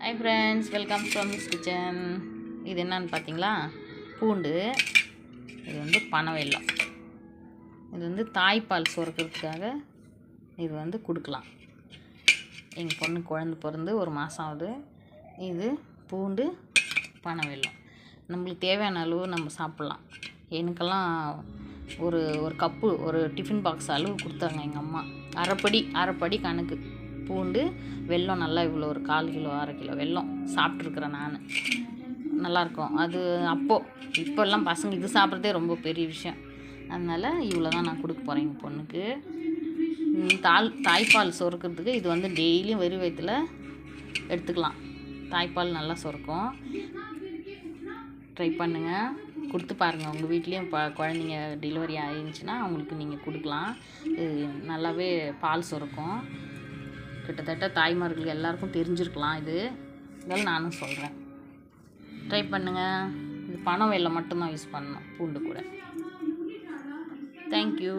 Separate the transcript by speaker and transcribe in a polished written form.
Speaker 1: Hi friends, welcome from this kitchen. இது என்னன்னு பார்த்தீங்களா, பூண்டு. இது வந்து பனவெல்லம். இது வந்து தாய்ப்பால் சுரக்கிறதுக்காக இது வந்து கொடுக்கலாம். எங்கள் பொண்ணு குழந்தை பிறந்து 1 மாதம் ஆகுது. இது பூண்டு பனவெல்லம் நம்மளுக்கு தேவையான அளவு நம்ம சாப்பிட்லாம். எனக்கெல்லாம் ஒரு கப்பு ஒரு டிஃபன் பாக்ஸ் அளவு கொடுத்தாங்க எங்கள் அம்மா. அரைப்படி கணக்கு பூண்டு வெல்லம் நல்லா இவ்வளோ ஒரு 1/4 கிலோ 1/2 கிலோ வெல்லம் சாப்பிட்ருக்குறேன் நான். நல்லாயிருக்கும் அது. இப்போல்லாம் பசங்க இது சாப்பிட்றதே ரொம்ப பெரிய விஷயம். அதனால் இவ்வளோ தான் நான் கொடுக்க போகிறேன் எங்கள் பொண்ணுக்கு. தாய்ப்பால் சுரக்கிறதுக்கு இது வந்து டெய்லியும் வெறும் வயிற்றில் எடுத்துக்கலாம். தாய்ப்பால் நல்லா சுரக்கும். ட்ரை பண்ணுங்கள், கொடுத்து பாருங்கள். உங்கள் வீட்லேயும் குழந்தைங்க டெலிவரி ஆகிருந்துச்சின்னா அவங்களுக்கு நீங்கள் கொடுக்கலாம். இது நல்லாவே பால் சுரக்கும். கிட்டத்தட்ட தாய்மார்களுக்கு எல்லாருக்கும் தெரிஞ்சிருக்கலாம். இதெல்லாம் நானும் சொல்கிறேன். ட்ரை பண்ணுங்கள். இது பனவெல்லம் மட்டும்தான் யூஸ் பண்ணணும் பூண்டு கூட. தேங்க்யூ.